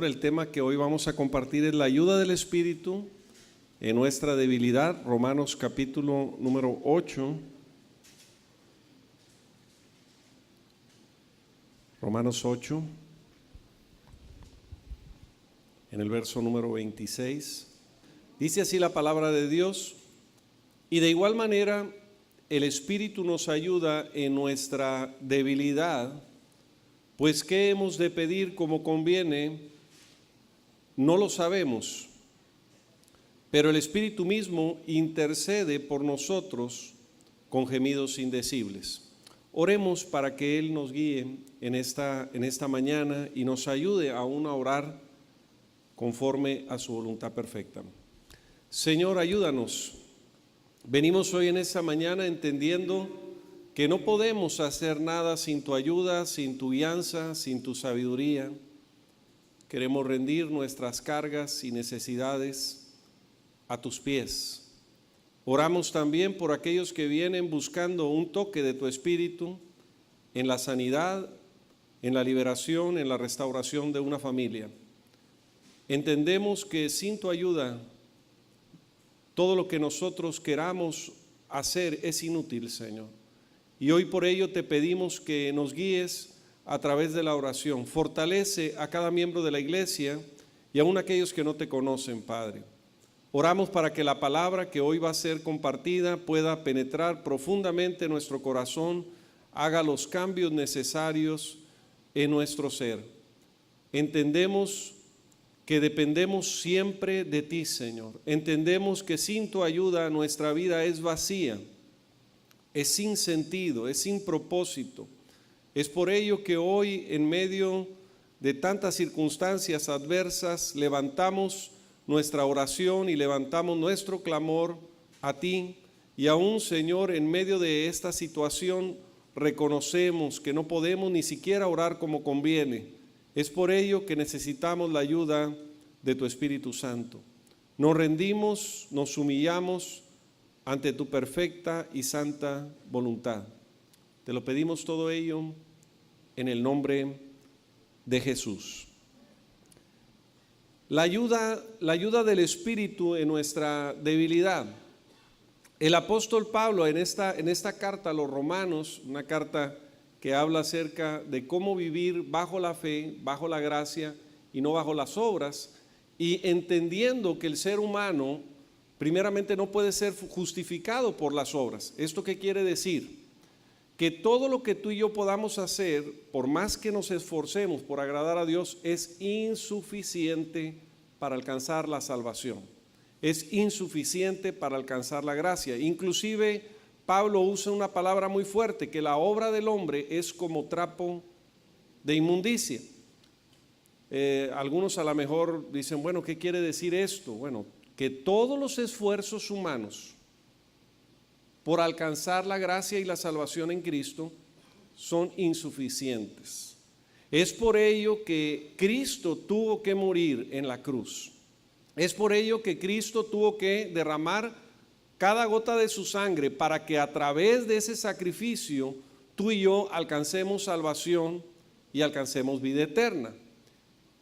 El tema que hoy vamos a compartir es la ayuda del Espíritu en nuestra debilidad. Romanos capítulo número 8. Romanos 8, en el verso número 26. Dice así la palabra de Dios: y de igual manera el Espíritu nos ayuda en nuestra debilidad, pues ¿qué hemos de pedir como conviene? No lo sabemos, pero el Espíritu mismo intercede por nosotros con gemidos indecibles. Oremos para que Él nos guíe en esta mañana y nos ayude aún a orar conforme a su voluntad perfecta. Señor, ayúdanos. Venimos hoy en esta mañana entendiendo que no podemos hacer nada sin tu ayuda, sin tu guianza, sin tu sabiduría. Queremos rendir nuestras cargas y necesidades a tus pies. Oramos también por aquellos que vienen buscando un toque de tu Espíritu en la sanidad, en la liberación, en la restauración de una familia. Entendemos que sin tu ayuda, todo lo que nosotros queramos hacer es inútil, Señor. Y hoy por ello te pedimos que nos guíes a través de la oración. Fortalece a cada miembro de la iglesia y aún aquellos que no te conocen, Padre. Oramos para que la palabra que hoy va a ser compartida pueda penetrar profundamente en nuestro corazón, haga los cambios necesarios en nuestro ser. Entendemos que dependemos siempre de ti, Señor. Entendemos que sin tu ayuda nuestra vida es vacía, es sin sentido, es sin propósito. Es por ello que hoy, en medio de tantas circunstancias adversas, levantamos nuestra oración y levantamos nuestro clamor a ti. Y aún, Señor, en medio de esta situación, reconocemos que no podemos ni siquiera orar como conviene. Es por ello que necesitamos la ayuda de tu Espíritu Santo. Nos rendimos, nos humillamos ante tu perfecta y santa voluntad. Te lo pedimos todo ello en el nombre de Jesús. La ayuda del Espíritu en nuestra debilidad. El apóstol Pablo en esta carta a los Romanos, una carta que habla acerca de cómo vivir bajo la fe, bajo la gracia y no bajo las obras, y entendiendo que el ser humano primeramente no puede ser justificado por las obras. ¿Esto qué quiere decir? Que todo lo que tú y yo podamos hacer, por más que nos esforcemos por agradar a Dios, es insuficiente para alcanzar la salvación. Es insuficiente para alcanzar la gracia. Inclusive Pablo usa una palabra muy fuerte, que la obra del hombre es como trapo de inmundicia. Algunos a lo mejor dicen, bueno, ¿qué quiere decir esto? Bueno, que todos los esfuerzos humanos por alcanzar la gracia y la salvación en Cristo son insuficientes. Es por ello que Cristo tuvo que morir en la cruz. Es por ello que Cristo tuvo que derramar cada gota de su sangre para que a través de ese sacrificio tú y yo alcancemos salvación y alcancemos vida eterna.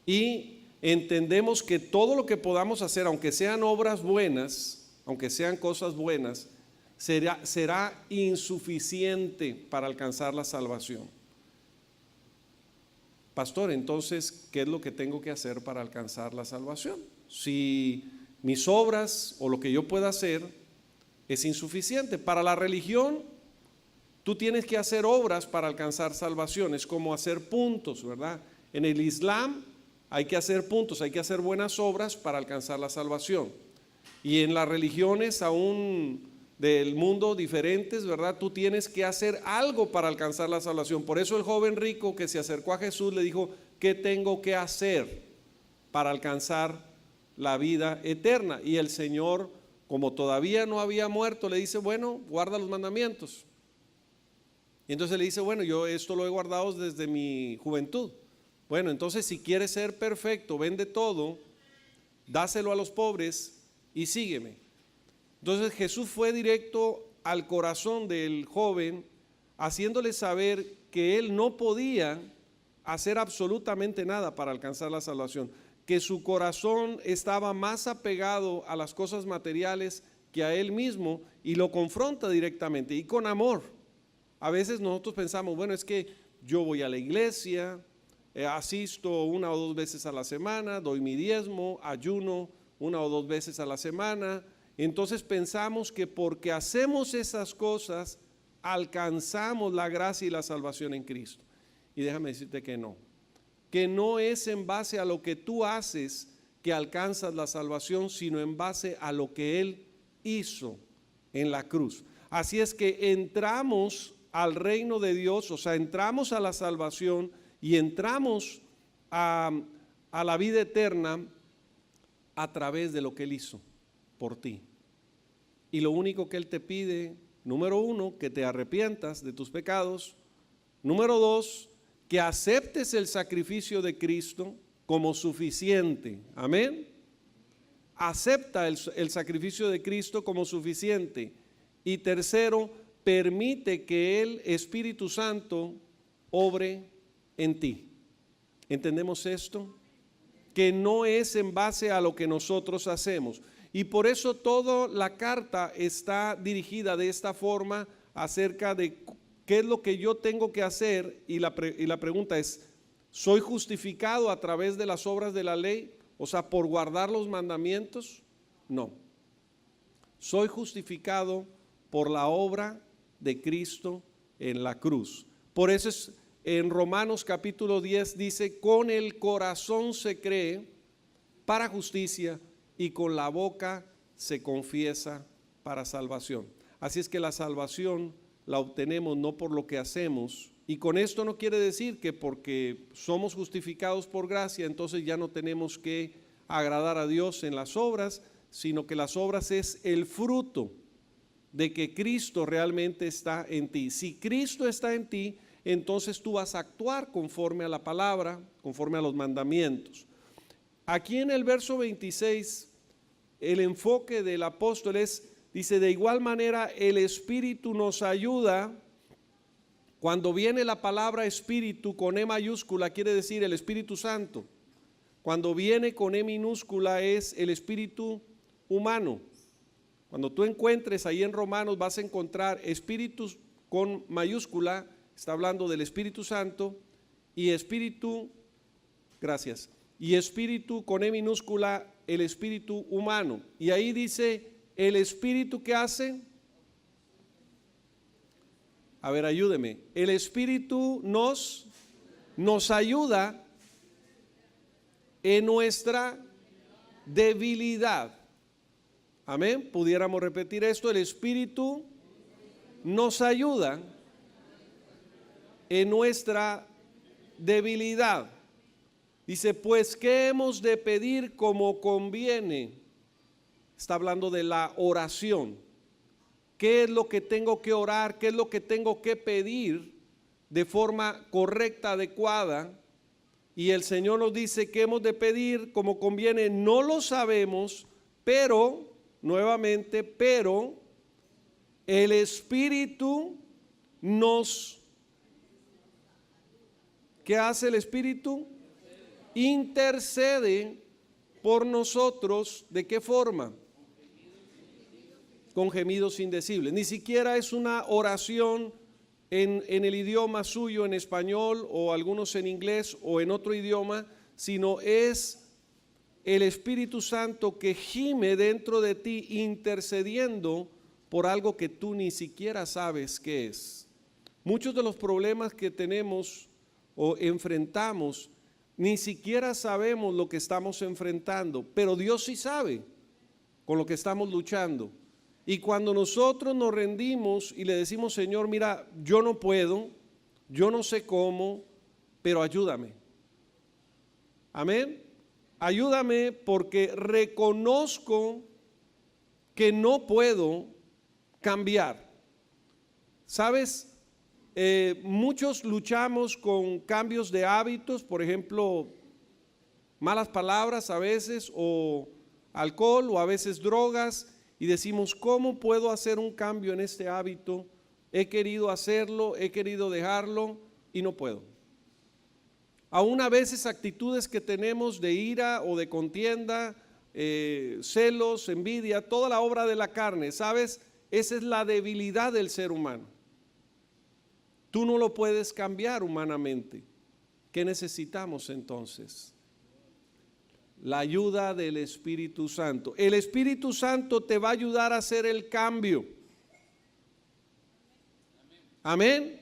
Y entendemos que todo lo que podamos hacer, aunque sean obras buenas, aunque sean cosas buenas, será insuficiente para alcanzar la salvación. Pastor, entonces, ¿qué es lo que tengo que hacer para alcanzar la salvación? Si mis obras o lo que yo pueda hacer es insuficiente. Para la religión, tú tienes que hacer obras para alcanzar salvación. Es como hacer puntos, ¿verdad? En el Islam hay que hacer puntos, hay que hacer buenas obras para alcanzar la salvación. Y en las religiones aún del mundo diferentes, ¿verdad? Tú tienes que hacer algo para alcanzar la salvación. Por eso el joven rico que se acercó a Jesús le dijo, ¿qué tengo que hacer para alcanzar la vida eterna? Y el Señor, como todavía no había muerto, le dice, bueno, guarda los mandamientos. Y entonces le dice, bueno, yo esto lo he guardado desde mi juventud. Bueno, entonces si quieres ser perfecto, vende todo, dáselo a los pobres y sígueme. Entonces Jesús fue directo al corazón del joven, haciéndole saber que él no podía hacer absolutamente nada para alcanzar la salvación, que su corazón estaba más apegado a las cosas materiales que a él mismo, y lo confronta directamente y con amor. A veces nosotros pensamos, bueno, es que yo voy a la iglesia, asisto 1 o 2 veces a la semana, doy mi diezmo, ayuno 1 o 2 veces a la semana. Entonces pensamos que porque hacemos esas cosas alcanzamos la gracia y la salvación en Cristo. Y déjame decirte que no es en base a lo que tú haces que alcanzas la salvación, sino en base a lo que Él hizo en la cruz. Así es que entramos al reino de Dios, o sea, entramos a la salvación y entramos a la vida eterna a través de lo que Él hizo por ti. Y lo único que Él te pide, número 1, que te arrepientas de tus pecados. Número 2, que aceptes el sacrificio de Cristo como suficiente. Amén. Acepta el sacrificio de Cristo como suficiente. Y tercero, permite que el Espíritu Santo obre en ti. ¿Entendemos esto? Que no es en base a lo que nosotros hacemos. Y por eso toda la carta está dirigida de esta forma acerca de qué es lo que yo tengo que hacer. Y la pregunta es, ¿soy justificado a través de las obras de la ley? O sea, por guardar los mandamientos. No. Soy justificado por la obra de Cristo en la cruz. Por eso es, en Romanos capítulo 10 dice, con el corazón se cree para justicia y con la boca se confiesa para salvación. Así es que la salvación la obtenemos no por lo que hacemos, y con esto no quiere decir que porque somos justificados por gracia, entonces ya no tenemos que agradar a Dios en las obras, sino que las obras es el fruto de que Cristo realmente está en ti. Si Cristo está en ti, entonces tú vas a actuar conforme a la palabra, conforme a los mandamientos. Aquí en el verso 26, el enfoque del apóstol dice, de igual manera el Espíritu nos ayuda. Cuando viene la palabra Espíritu con E mayúscula, quiere decir el Espíritu Santo. Cuando viene con E minúscula es el Espíritu humano. Cuando tú encuentres ahí en Romanos vas a encontrar Espíritu con mayúscula, está hablando del Espíritu Santo, y Espíritu, gracias, y Espíritu con E minúscula, el Espíritu humano. Y ahí dice, el Espíritu que hace, a ver, ayúdeme, el Espíritu nos ayuda en nuestra debilidad. Amén, pudiéramos repetir esto, el Espíritu nos ayuda en nuestra debilidad. Dice, pues, ¿qué hemos de pedir como conviene? Está hablando de la oración. ¿Qué es lo que tengo que orar? ¿Qué es lo que tengo que pedir de forma correcta, adecuada? Y el Señor nos dice que hemos de pedir como conviene. No lo sabemos, pero, nuevamente, pero el Espíritu ¿qué hace el Espíritu? Intercede por nosotros. ¿De qué forma? Con gemidos indecibles. Ni siquiera es una oración en el idioma suyo, en español, o algunos en inglés o en otro idioma, sino es el Espíritu Santo que gime dentro de ti intercediendo por algo que tú ni siquiera sabes qué es. Muchos de los problemas que tenemos o enfrentamos, ni siquiera sabemos lo que estamos enfrentando, pero Dios sí sabe con lo que estamos luchando. Y cuando nosotros nos rendimos y le decimos, Señor, mira, yo no puedo, yo no sé cómo, pero ayúdame. Amén. Ayúdame porque reconozco que no puedo cambiar. ¿Sabes? Muchos luchamos con cambios de hábitos, por ejemplo, malas palabras a veces, o alcohol, o a veces drogas, y decimos, ¿cómo puedo hacer un cambio en este hábito? He querido hacerlo, he querido dejarlo y no puedo. aún a veces actitudes que tenemos de ira o de contienda, celos, envidia, toda la obra de la carne, ¿sabes? Esa es la debilidad del ser humano. Tú no lo puedes cambiar humanamente. ¿Qué necesitamos entonces? La ayuda del Espíritu Santo. El Espíritu Santo te va a ayudar a hacer el cambio. Amén.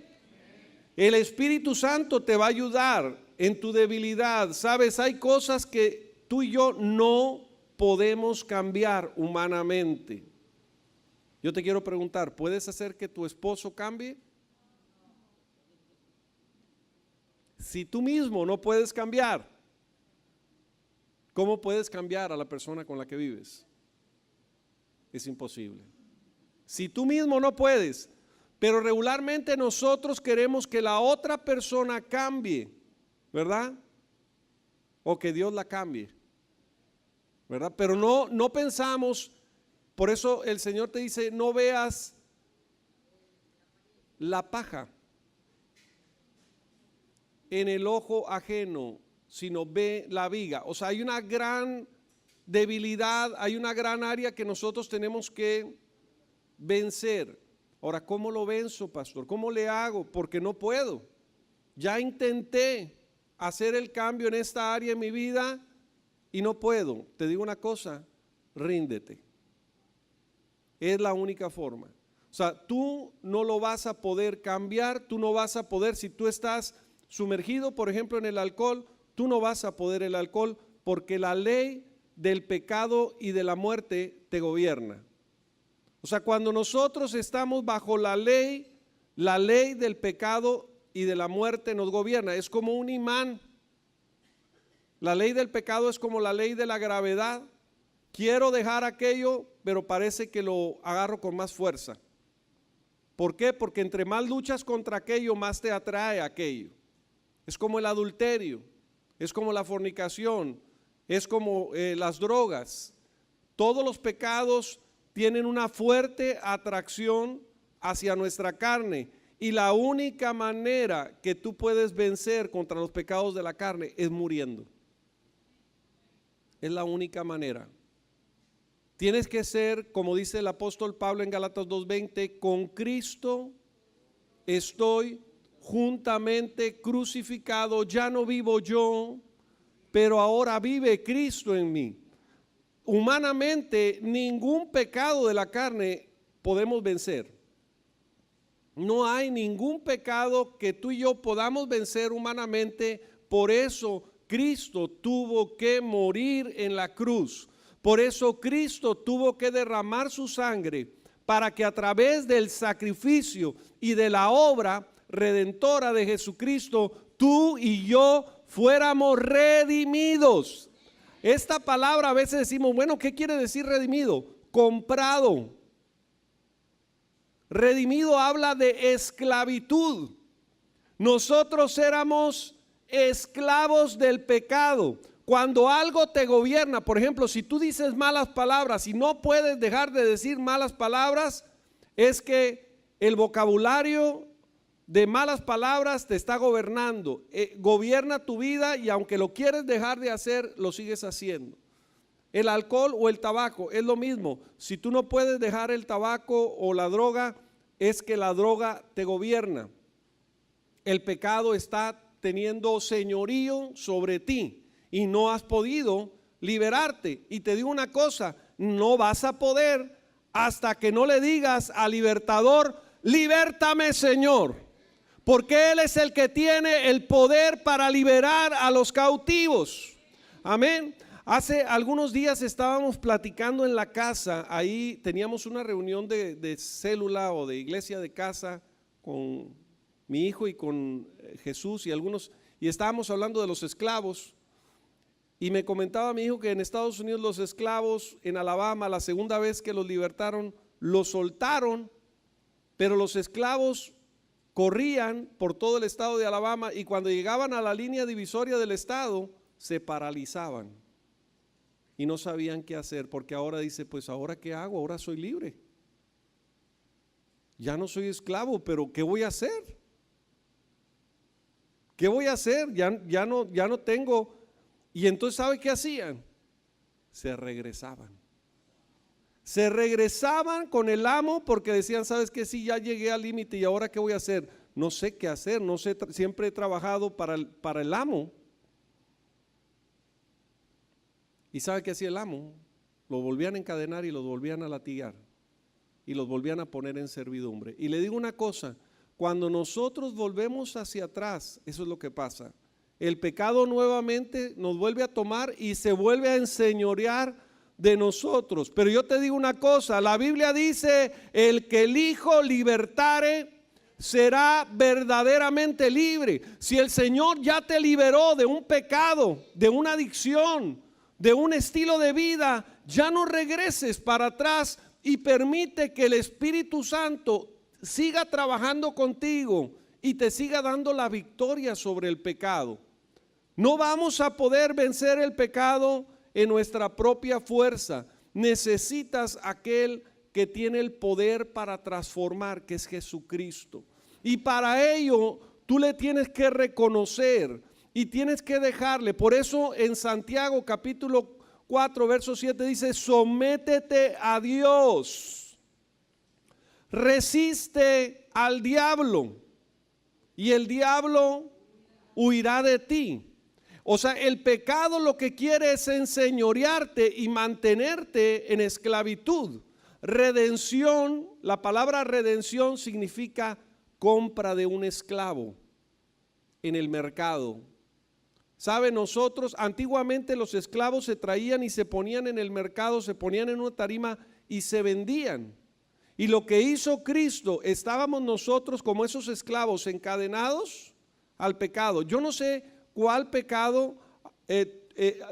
El Espíritu Santo te va a ayudar en tu debilidad. Sabes, hay cosas que tú y yo no podemos cambiar humanamente. Yo te quiero preguntar, ¿puedes hacer que tu esposo cambie? Si tú mismo no puedes cambiar, ¿cómo puedes cambiar a la persona con la que vives? Es imposible. Si tú mismo no puedes, pero regularmente nosotros queremos que la otra persona cambie, ¿verdad? O que Dios la cambie, ¿verdad? Pero no pensamos, por eso el Señor te dice, no veas la paja en el ojo ajeno, sino ve la viga. O sea, hay una gran debilidad, hay una gran área que nosotros tenemos que vencer. Ahora, ¿cómo lo venzo, pastor? ¿Cómo le hago? Porque no puedo. Ya intenté hacer el cambio en esta área en mi vida y no puedo. Te digo una cosa, ríndete. Es la única forma. O sea, tú no lo vas a poder cambiar, tú no vas a poder, si tú estás sumergido, por ejemplo, en el alcohol, tú no vas a poder el alcohol porque la ley del pecado y de la muerte te gobierna. O sea, cuando nosotros estamos bajo la ley del pecado y de la muerte nos gobierna, es como un imán. La ley del pecado es como la ley de la gravedad. Quiero dejar aquello, pero parece que lo agarro con más fuerza. ¿Por qué? Porque entre más luchas contra aquello, más te atrae aquello. Es como el adulterio, es como la fornicación, es como las drogas. Todos los pecados tienen una fuerte atracción hacia nuestra carne y la única manera que tú puedes vencer contra los pecados de la carne es muriendo. Es la única manera. Tienes que ser, como dice el apóstol Pablo en Gálatas 2:20, con Cristo estoy juntamente crucificado, ya no vivo yo, pero ahora vive Cristo en mí. Humanamente, ningún pecado de la carne podemos vencer. No hay ningún pecado que tú y yo podamos vencer humanamente, por eso Cristo tuvo que morir en la cruz. Por eso Cristo tuvo que derramar su sangre para que a través del sacrificio y de la obra redentora de Jesucristo, tú y yo fuéramos redimidos. Esta palabra a veces decimos, bueno, ¿qué quiere decir redimido? Comprado. Redimido habla de esclavitud. Nosotros éramos esclavos del pecado. Cuando algo te gobierna, por ejemplo, si tú dices malas palabras y no puedes dejar de decir malas palabras, es que el vocabulario de malas palabras te está gobernando, gobierna tu vida y aunque lo quieres dejar de hacer, lo sigues haciendo. El alcohol o el tabaco es lo mismo. Si tú no puedes dejar el tabaco o la droga, es que la droga te gobierna. El pecado está teniendo señorío sobre ti y no has podido liberarte. Y te digo una cosa, no vas a poder hasta que no le digas al libertador, libértame, Señor. Porque Él es el que tiene el poder para liberar a los cautivos. Amén. Hace algunos días estábamos platicando en la casa, ahí teníamos una reunión de célula o de iglesia de casa con mi hijo y con Jesús y algunos, y estábamos hablando de los esclavos. Y me comentaba mi hijo que en Estados Unidos los esclavos en Alabama, la segunda vez que los libertaron, los soltaron, pero los esclavos corrían por todo el estado de Alabama y cuando llegaban a la línea divisoria del estado se paralizaban y no sabían qué hacer, porque ahora dice, pues ahora qué hago, ahora soy libre, ya no soy esclavo, pero ¿qué voy a hacer? ¿Qué voy a hacer? Ya no tengo. Y entonces, ¿sabe qué hacían? Se regresaban. Se regresaban con el amo porque decían, ¿sabes qué? Sí, ya llegué al límite y ahora ¿qué voy a hacer? No sé qué hacer, no sé, siempre he trabajado para el amo. ¿Y sabe qué hacía el amo? Lo volvían a encadenar y los volvían a latigar y los volvían a poner en servidumbre. Y le digo una cosa, cuando nosotros volvemos hacia atrás, eso es lo que pasa. El pecado nuevamente nos vuelve a tomar y se vuelve a enseñorear de nosotros. Pero yo te digo una cosa, la Biblia dice, el que el Hijo libertare será verdaderamente libre. Si el Señor ya te liberó de un pecado, de una adicción, de un estilo de vida, ya no regreses para atrás y permite que el Espíritu Santo siga trabajando contigo y te siga dando la victoria sobre el pecado. No vamos a poder vencer el pecado en nuestra propia fuerza. Necesitas aquel que tiene el poder para transformar, que es Jesucristo. Y para ello tú le tienes que reconocer y tienes que dejarle. Por eso en Santiago capítulo 4 verso 7 dice, sométete a Dios, resiste al diablo y el diablo huirá de ti. O sea, el pecado lo que quiere es enseñorearte y mantenerte en esclavitud. Redención, la palabra redención significa compra de un esclavo en el mercado. ¿Sabe? Nosotros, antiguamente los esclavos se traían y se ponían en el mercado, se ponían en una tarima y se vendían. Y lo que hizo Cristo, estábamos nosotros como esos esclavos encadenados al pecado. Yo no sé cuál pecado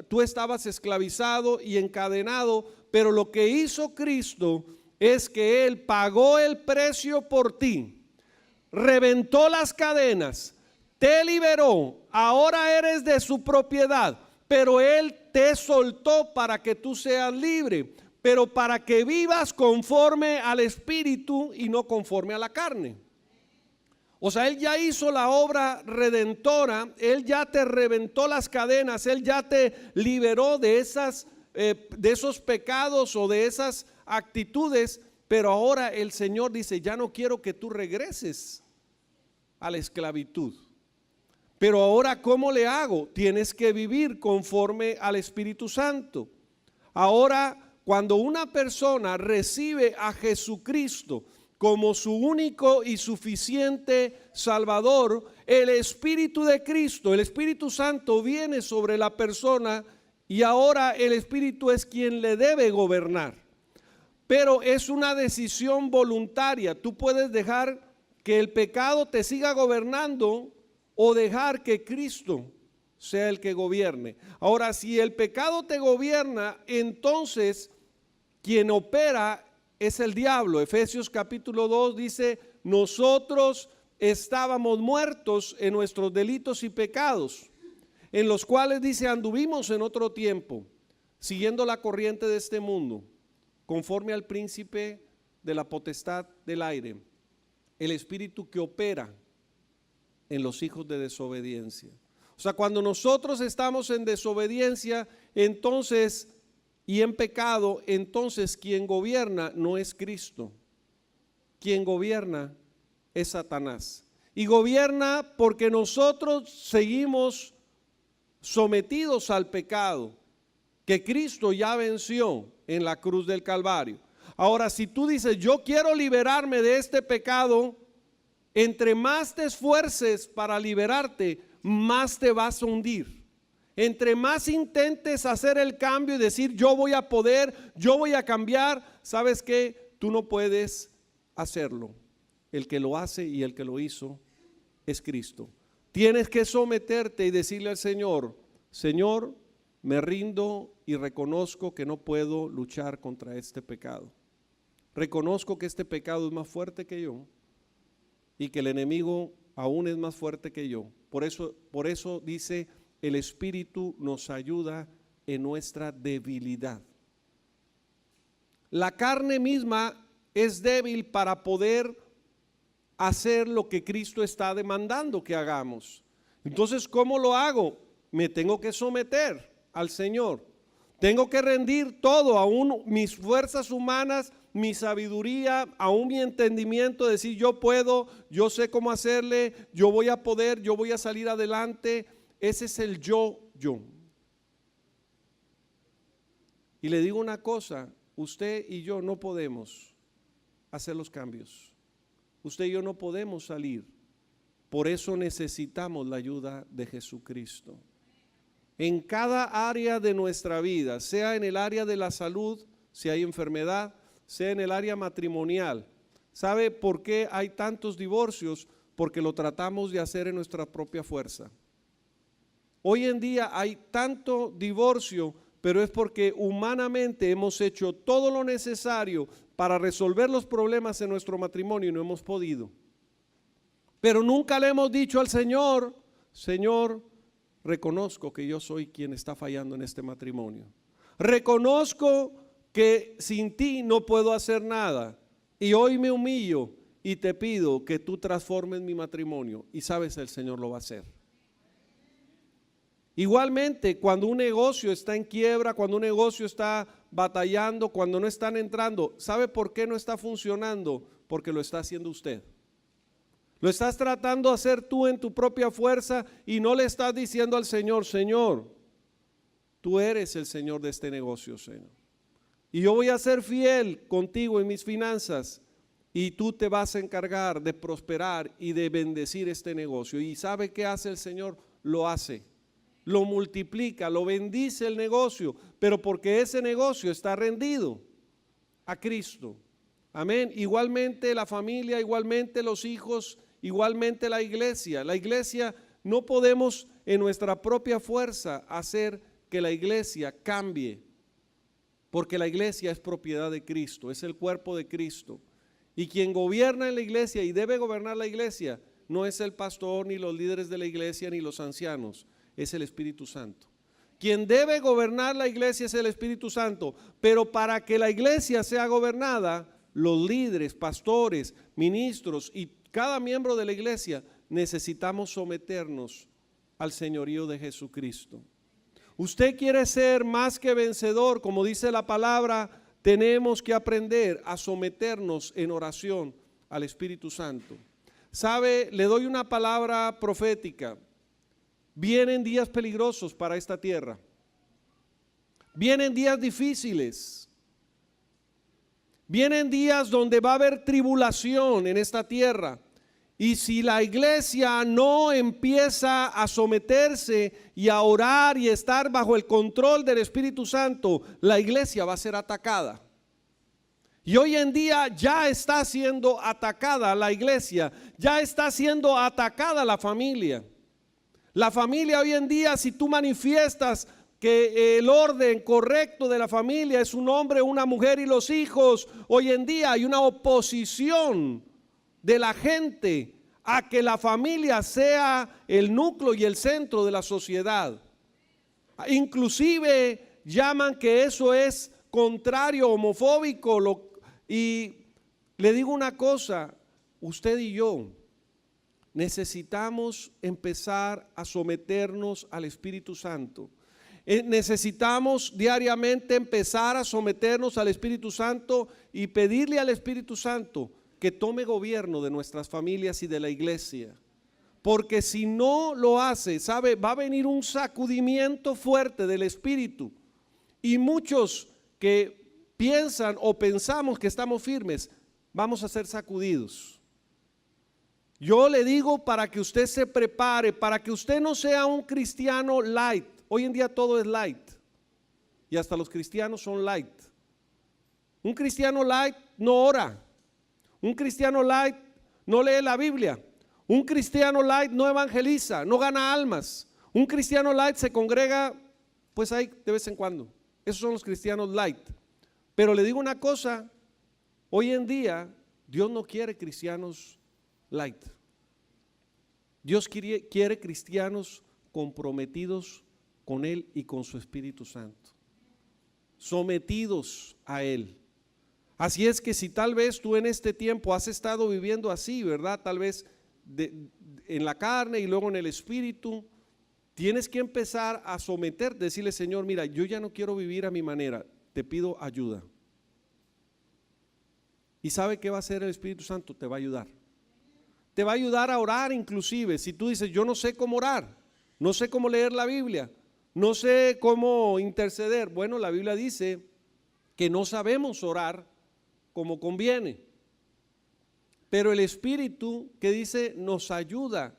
tú estabas esclavizado y encadenado, pero lo que hizo Cristo es que Él pagó el precio por ti, reventó las cadenas, te liberó, ahora eres de su propiedad, pero Él te soltó para que tú seas libre, pero para que vivas conforme al Espíritu y no conforme a la carne. O sea, Él ya hizo la obra redentora, Él ya te reventó las cadenas, Él ya te liberó de esos pecados o de esas actitudes, pero ahora el Señor dice, ya no quiero que tú regreses a la esclavitud. Pero ahora, ¿cómo le hago? Tienes que vivir conforme al Espíritu Santo. Ahora, cuando una persona recibe a Jesucristo como su único y suficiente Salvador, el Espíritu de Cristo, el Espíritu Santo viene sobre la persona y ahora el Espíritu es quien le debe gobernar. Pero es una decisión voluntaria. Tú puedes dejar que el pecado te siga gobernando o dejar que Cristo sea el que gobierne. Ahora, si el pecado te gobierna, entonces quien opera es el diablo. Efesios capítulo 2 dice, nosotros estábamos muertos en nuestros delitos y pecados, en los cuales dice, anduvimos en otro tiempo, siguiendo la corriente de este mundo, conforme al príncipe de la potestad del aire, el espíritu que opera en los hijos de desobediencia. O sea, cuando nosotros estamos en desobediencia, entonces, y en pecado, entonces quien gobierna no es Cristo. Quien gobierna es Satanás. Y gobierna porque nosotros seguimos sometidos al pecado que Cristo ya venció en la cruz del Calvario. Ahora, si tú dices, yo quiero liberarme de este pecado, entre más te esfuerces para liberarte, más te vas a hundir. Entre más intentes hacer el cambio y decir, yo voy a poder, yo voy a cambiar, ¿sabes qué? Tú no puedes hacerlo. El que lo hace y el que lo hizo es Cristo. Tienes que someterte y decirle al Señor, Señor, me rindo y reconozco que no puedo luchar contra este pecado. Reconozco que este pecado es más fuerte que yo y que el enemigo aún es más fuerte que yo. Por eso dice, el Espíritu nos ayuda en nuestra debilidad. La carne misma es débil para poder hacer lo que Cristo está demandando que hagamos. Entonces, ¿cómo lo hago? Me tengo que someter al Señor. Tengo que rendir todo, aún mis fuerzas humanas, mi sabiduría, aún mi entendimiento, decir yo puedo, yo sé cómo hacerle, yo voy a poder, yo voy a salir adelante. Ese es el yo. Y le digo una cosa, usted y yo no podemos hacer los cambios. Usted y yo no podemos salir. Por eso necesitamos la ayuda de Jesucristo. En cada área de nuestra vida, sea en el área de la salud, si hay enfermedad, sea en el área matrimonial. ¿Sabe por qué hay tantos divorcios? Porque lo tratamos de hacer en nuestra propia fuerza. Hoy en día hay tanto divorcio, pero es porque humanamente hemos hecho todo lo necesario para resolver los problemas en nuestro matrimonio y no hemos podido. Pero nunca le hemos dicho al Señor, Señor, reconozco que yo soy quien está fallando en este matrimonio. Reconozco que sin ti no puedo hacer nada. Y hoy me humillo y te pido que tú transformes mi matrimonio. Y sabes, el Señor lo va a hacer. Igualmente, cuando un negocio está en quiebra, cuando un negocio está batallando, cuando no están entrando, ¿sabe por qué no está funcionando? Porque lo está haciendo usted. Lo estás tratando de hacer tú en tu propia fuerza y no le estás diciendo al Señor, Señor, tú eres el Señor de este negocio, Señor. Y yo voy a ser fiel contigo en mis finanzas y tú te vas a encargar de prosperar y de bendecir este negocio. ¿Y sabe qué hace el Señor? Lo hace, lo multiplica, lo bendice el negocio, pero porque ese negocio está rendido a Cristo. Amén. Igualmente la familia, igualmente los hijos, igualmente la iglesia. La iglesia no podemos en nuestra propia fuerza hacer que la iglesia cambie, porque la iglesia es propiedad de Cristo, es el cuerpo de Cristo. Y quien gobierna en la iglesia y debe gobernar la iglesia no es el pastor, ni los líderes de la iglesia, ni los ancianos, es el Espíritu Santo. Quien debe gobernar la iglesia es el Espíritu Santo, pero para que la iglesia sea gobernada, los líderes, pastores, ministros y cada miembro de la iglesia necesitamos someternos al señorío de Jesucristo. Usted quiere ser más que vencedor, como dice la palabra, tenemos que aprender a someternos en oración al Espíritu Santo. ¿Sabe? Le doy una palabra profética. Vienen días peligrosos para esta tierra. Vienen días difíciles. Vienen días donde va a haber tribulación en esta tierra. Y si la iglesia no empieza a someterse y a orar y estar bajo el control del Espíritu Santo, la iglesia va a ser atacada. Y hoy en día ya está siendo atacada la iglesia, ya está siendo atacada la familia. La familia hoy en día, si tú manifiestas que el orden correcto de la familia es un hombre, una mujer y los hijos, hoy en día hay una oposición de la gente a que la familia sea el núcleo y el centro de la sociedad. Inclusive llaman que eso es contrario, homofóbico. Y le digo una cosa, usted y yo necesitamos empezar a someternos al Espíritu Santo. Necesitamos diariamente empezar a someternos al Espíritu Santo y pedirle al Espíritu Santo que tome gobierno de nuestras familias y de la iglesia. Porque si no lo hace, ¿sabe? Va a venir un sacudimiento fuerte del Espíritu. Y muchos que piensan o pensamos que estamos firmes, vamos a ser sacudidos. Yo le digo para que usted se prepare, para que usted no sea un cristiano light. Hoy en día todo es light. Y hasta los cristianos son light. Un cristiano light no ora. Un cristiano light no lee la Biblia. Un cristiano light no evangeliza, no gana almas. Un cristiano light se congrega pues ahí de vez en cuando. Esos son los cristianos light. Pero le digo una cosa, hoy en día Dios no quiere cristianos light. Dios quiere cristianos comprometidos con Él y con su Espíritu Santo, sometidos a Él. Así es que si tal vez tú en este tiempo has estado viviendo así, ¿verdad? Tal vez en la carne y luego en el espíritu. Tienes que empezar a someter, decirle, Señor, mira, yo ya no quiero vivir a mi manera, te pido ayuda. ¿Y sabe qué va a hacer el Espíritu Santo? Te va a ayudar. Te va a ayudar a orar inclusive. Si tú dices, yo no sé cómo orar, no sé cómo leer la Biblia, no sé cómo interceder. Bueno, la Biblia dice que no sabemos orar como conviene. Pero el Espíritu, que dice, nos ayuda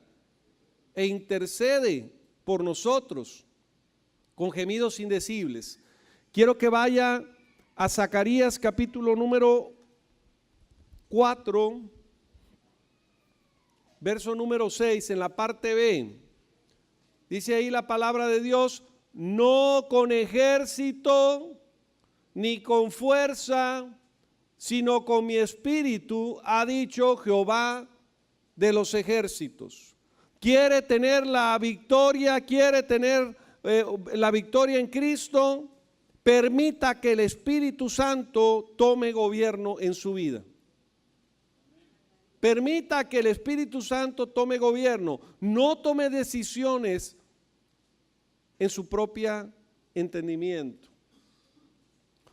e intercede por nosotros con gemidos indecibles. Quiero que vaya a Zacarías capítulo número 4, verso número 6, en la parte B. Dice ahí la palabra de Dios: no con ejército ni con fuerza, sino con mi espíritu, ha dicho Jehová de los ejércitos. Quiere tener la victoria, quiere tener la victoria en Cristo. Permita que el Espíritu Santo tome gobierno en su vida. Permita que el Espíritu Santo tome gobierno. No tome decisiones en su propio entendimiento.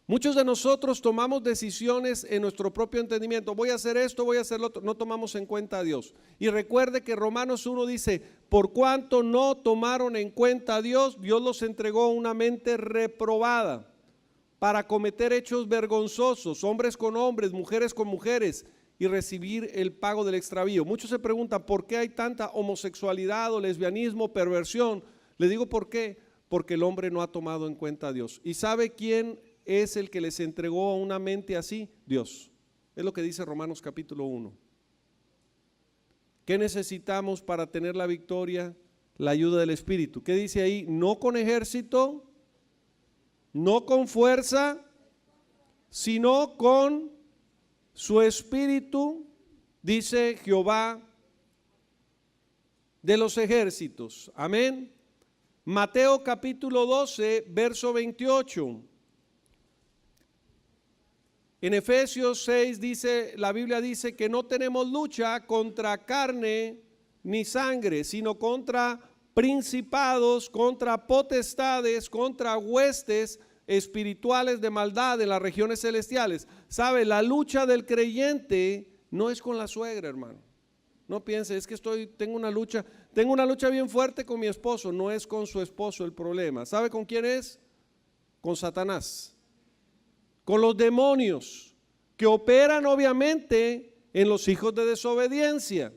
Muchos de nosotros tomamos decisiones en nuestro propio entendimiento. Voy a hacer esto, voy a hacer lo otro. No tomamos en cuenta a Dios. Y recuerde que Romanos 1 dice, por cuanto no tomaron en cuenta a Dios, Dios los entregó una mente reprobada para cometer hechos vergonzosos, hombres con hombres, mujeres con mujeres, y recibir el pago del extravío. Muchos se preguntan, ¿por qué hay tanta homosexualidad o lesbianismo, perversión? Le digo por qué, porque el hombre no ha tomado en cuenta a Dios. ¿Y sabe quién es el que les entregó una mente así? Dios. Es lo que dice Romanos capítulo 1. ¿Qué necesitamos para tener la victoria? La ayuda del Espíritu. ¿Qué dice ahí? No con ejército, no con fuerza, sino con su Espíritu, dice Jehová de los ejércitos. Amén. Mateo capítulo 12, verso 28. En Efesios 6 dice, la Biblia dice que no tenemos lucha contra carne ni sangre, sino contra principados, contra potestades, contra huestes espirituales de maldad en las regiones celestiales. ¿Sabe? La lucha del creyente no es con la suegra, hermano. No piense, es que tengo una lucha bien fuerte con mi esposo. No es con su esposo el problema. ¿Sabe con quién es? Con Satanás. Con los demonios que operan obviamente en los hijos de desobediencia.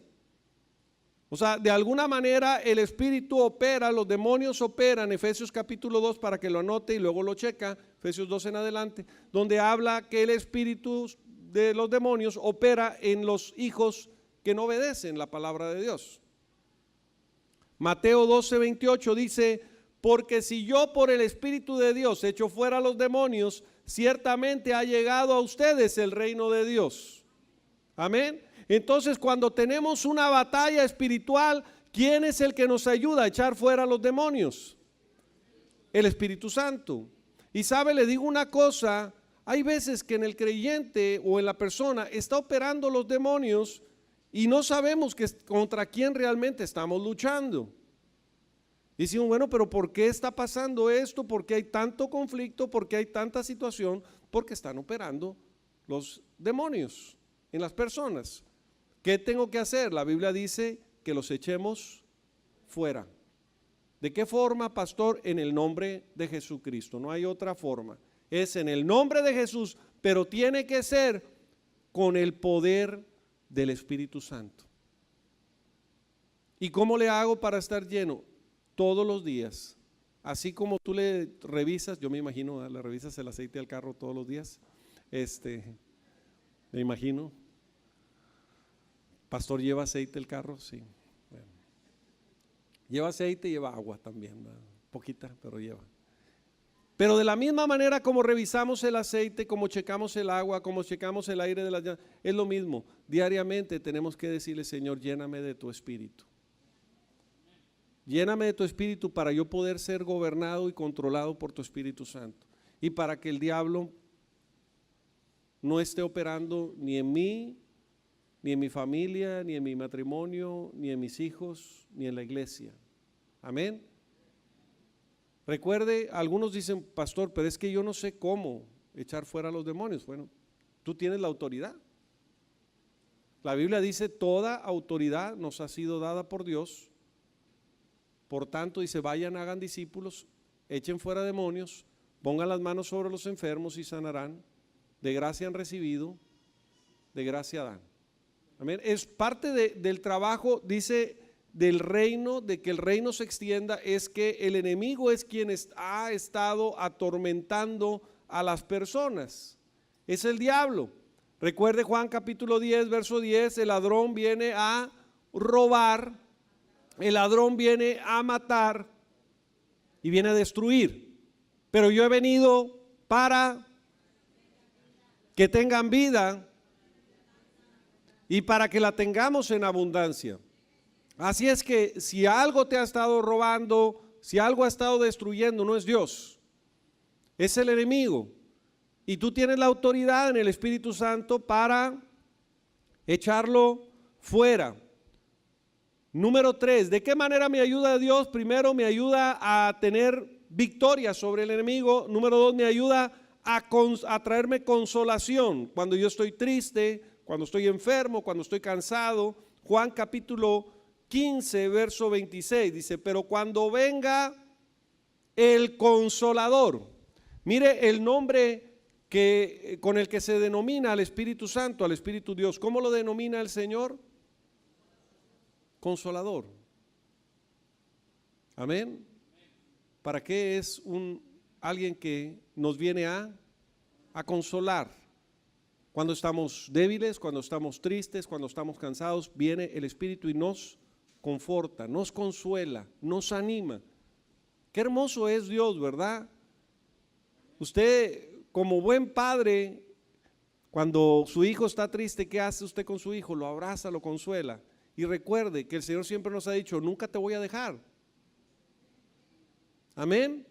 O sea, de alguna manera el espíritu opera, los demonios operan. Efesios capítulo 2, para que lo anote y luego lo checa, Efesios 2 en adelante, donde habla que el espíritu de los demonios opera en los hijos que no obedecen la palabra de Dios. Mateo 12, 28 dice, porque si yo por el Espíritu de Dios echo fuera a los demonios, ciertamente ha llegado a ustedes el reino de Dios. Amén. Entonces, cuando tenemos una batalla espiritual, ¿quién es el que nos ayuda a echar fuera a los demonios? El Espíritu Santo. Y sabe, le digo una cosa, hay veces que en el creyente o en la persona está operando los demonios y no sabemos contra quién realmente estamos luchando. Y decimos, bueno, pero ¿por qué está pasando esto? ¿Por qué hay tanto conflicto? ¿Por qué hay tanta situación? Porque están operando los demonios en las personas. ¿Qué tengo que hacer? La Biblia dice que los echemos fuera. ¿De qué forma, pastor? En el nombre de Jesucristo. No hay otra forma. Es en el nombre de Jesús, pero tiene que ser con el poder del Espíritu Santo. ¿Y cómo le hago para estar lleno? Todos los días. Así como tú le revisas, yo me imagino, le revisas el aceite del carro todos los días. Me imagino. Pastor, ¿lleva aceite el carro? Sí. Bueno. Lleva aceite y lleva agua también, ¿verdad? Poquita, pero lleva. Pero de la misma manera como revisamos el aceite, como checamos el agua, como checamos el aire de las llamas, es lo mismo. Diariamente tenemos que decirle, Señor, lléname de tu espíritu. Lléname de tu espíritu para yo poder ser gobernado y controlado por tu Espíritu Santo. Y para que el diablo no esté operando ni en mí, ni en mi familia, ni en mi matrimonio, ni en mis hijos, ni en la iglesia. Amén. Recuerde, algunos dicen, pastor, pero es que yo no sé cómo echar fuera a los demonios. Bueno, tú tienes la autoridad. La Biblia dice, toda autoridad nos ha sido dada por Dios. Por tanto, dice, vayan, hagan discípulos, echen fuera demonios, pongan las manos sobre los enfermos y sanarán. De gracia han recibido, de gracia dan. Amén. Es parte del trabajo, dice, del reino, de que el reino se extienda, es que el enemigo es quien ha estado atormentando a las personas. Es el diablo. Recuerde Juan capítulo 10, verso 10, el ladrón viene a robar, el ladrón viene a matar y viene a destruir. Pero yo he venido para que tengan vida y para que la tengamos en abundancia. Así es que si algo te ha estado robando, si algo ha estado destruyendo, no es Dios, es el enemigo. Y tú tienes la autoridad en el Espíritu Santo para echarlo fuera. Número 3, ¿de qué manera me ayuda Dios? Primero, me ayuda a tener victoria sobre el enemigo. Número 2, me ayuda a traerme consolación cuando yo estoy triste, cuando estoy enfermo, cuando estoy cansado. Juan capítulo 15, verso 26 dice, pero cuando venga el Consolador, mire el nombre con el que se denomina al Espíritu Santo, al Espíritu Dios. ¿Cómo lo denomina el Señor? Consolador. Amén. ¿Para qué es alguien que nos viene a consolar? Cuando estamos débiles, cuando estamos tristes, cuando estamos cansados, viene el Espíritu y nos conforta, nos consuela, nos anima. Qué hermoso es Dios, ¿verdad? Usted, como buen padre, cuando su hijo está triste, ¿qué hace usted con su hijo? Lo abraza, lo consuela. Y recuerde que el Señor siempre nos ha dicho, nunca te voy a dejar. Amén.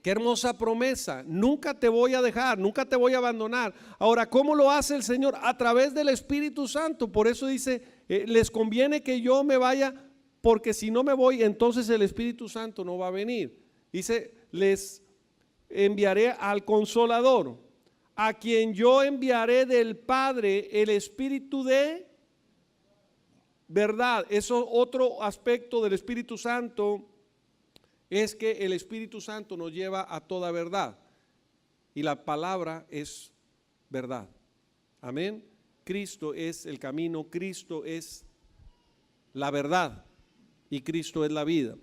Qué hermosa promesa, nunca te voy a dejar, nunca te voy a abandonar. Ahora, ¿cómo lo hace el Señor? A través del Espíritu Santo. Por eso dice, les conviene que yo me vaya, porque si no me voy, entonces el Espíritu Santo no va a venir. Dice, les enviaré al Consolador, a quien yo enviaré del Padre el Espíritu de verdad. Eso otro aspecto del Espíritu Santo, es que el Espíritu Santo nos lleva a toda verdad y la palabra es verdad. Amén. Cristo es el camino, Cristo es la verdad y Cristo es la vida.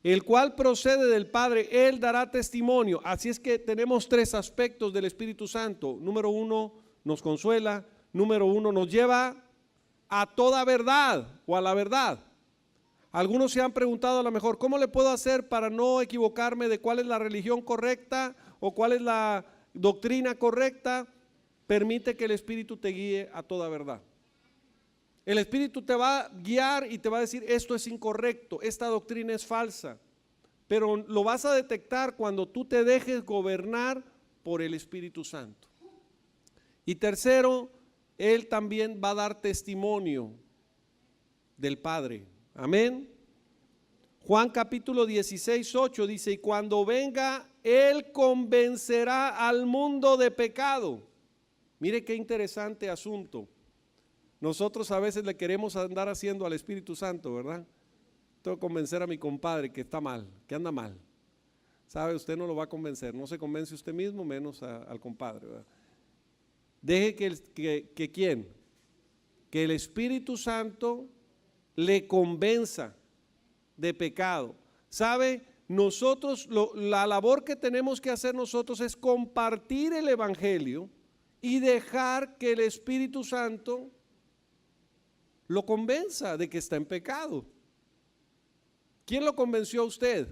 El cual procede del Padre, Él dará testimonio. Así es que tenemos tres aspectos del Espíritu Santo. Número 1, nos consuela. Número 1, nos lleva a toda verdad o a la verdad. Algunos se han preguntado a lo mejor, ¿cómo le puedo hacer para no equivocarme de cuál es la religión correcta o cuál es la doctrina correcta? Permite que el Espíritu te guíe a toda verdad. El Espíritu te va a guiar y te va a decir, esto es incorrecto, esta doctrina es falsa. Pero lo vas a detectar cuando tú te dejes gobernar por el Espíritu Santo. Y tercero, Él también va a dar testimonio del Padre. Amén. Juan capítulo 16, 8 dice, y cuando venga, Él convencerá al mundo de pecado. Mire qué interesante asunto. Nosotros a veces le queremos andar haciendo al Espíritu Santo, ¿verdad? Tengo que convencer a mi compadre que está mal, que anda mal. ¿Sabe? Usted no lo va a convencer, no se convence usted mismo, menos al compadre, ¿verdad? Deje que ¿quién? Que el Espíritu Santo le convenza de pecado. ¿Sabe? Nosotros, la labor que tenemos que hacer nosotros es compartir el Evangelio y dejar que el Espíritu Santo lo convenza de que está en pecado. ¿Quién lo convenció a usted?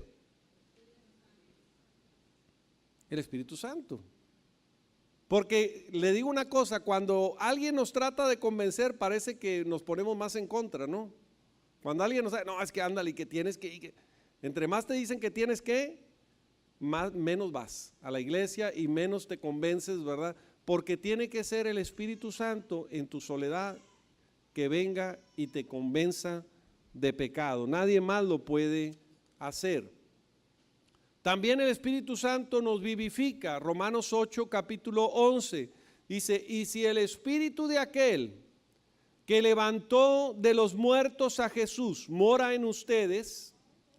El Espíritu Santo. Porque le digo una cosa, cuando alguien nos trata de convencer parece que nos ponemos más en contra, ¿no? Cuando alguien nos dice, no, es que ándale, que tienes que, entre más te dicen que tienes que, menos vas a la iglesia y menos te convences, ¿verdad? Porque tiene que ser el Espíritu Santo en tu soledad que venga y te convenza de pecado. Nadie más lo puede hacer. También el Espíritu Santo nos vivifica. Romanos 8, capítulo 11, dice, y si el Espíritu de aquel que levantó de los muertos a Jesús mora en ustedes,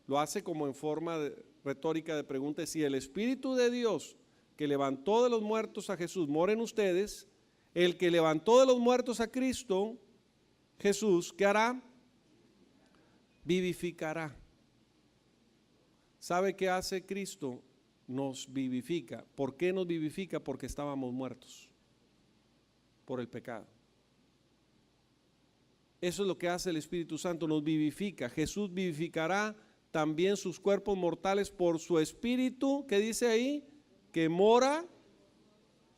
lo hace como en forma retórica de pregunta, si el Espíritu de Dios que levantó de los muertos a Jesús mora en ustedes, el que levantó de los muertos a Cristo, Jesús, ¿qué hará? Vivificará. ¿Sabe qué hace Cristo? Nos vivifica. ¿Por qué nos vivifica? Porque estábamos muertos por el pecado. Eso es lo que hace el Espíritu Santo, nos vivifica. Jesús vivificará también sus cuerpos mortales por su Espíritu, ¿qué dice ahí? Que mora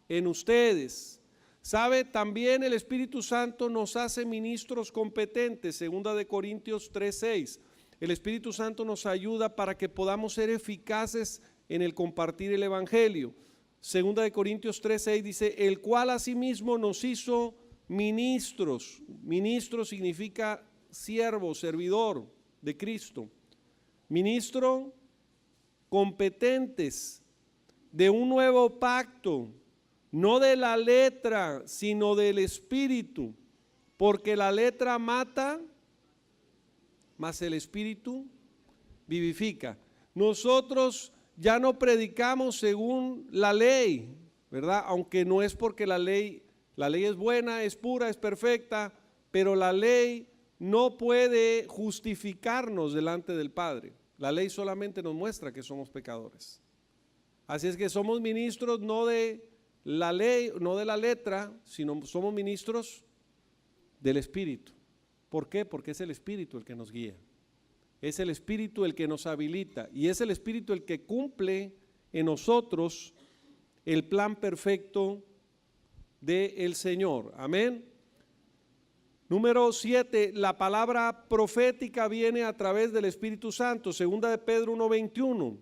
en ustedes. ¿Sabe? También el Espíritu Santo nos hace ministros competentes, 2 Corintios 3:6. El Espíritu Santo nos ayuda para que podamos ser eficaces en el compartir el Evangelio. 2 Corintios 3:6 dice, el cual asimismo nos hizo ministros. Ministro significa siervo, servidor de Cristo. Ministro competentes de un nuevo pacto, no de la letra, sino del Espíritu, porque la letra mata, mas el Espíritu vivifica. Nosotros ya no predicamos según la ley, ¿verdad? Aunque no es porque la ley es buena, es pura, es perfecta, pero la ley no puede justificarnos delante del Padre. La ley solamente nos muestra que somos pecadores. Así es que somos ministros no de la ley, no de la letra, sino somos ministros del Espíritu. ¿Por qué? Porque es el Espíritu el que nos guía. Es el Espíritu el que nos habilita y es el Espíritu el que cumple en nosotros el plan perfecto del Señor. Amén. Número 7, la palabra profética viene a través del Espíritu Santo, 2 de Pedro 1:21,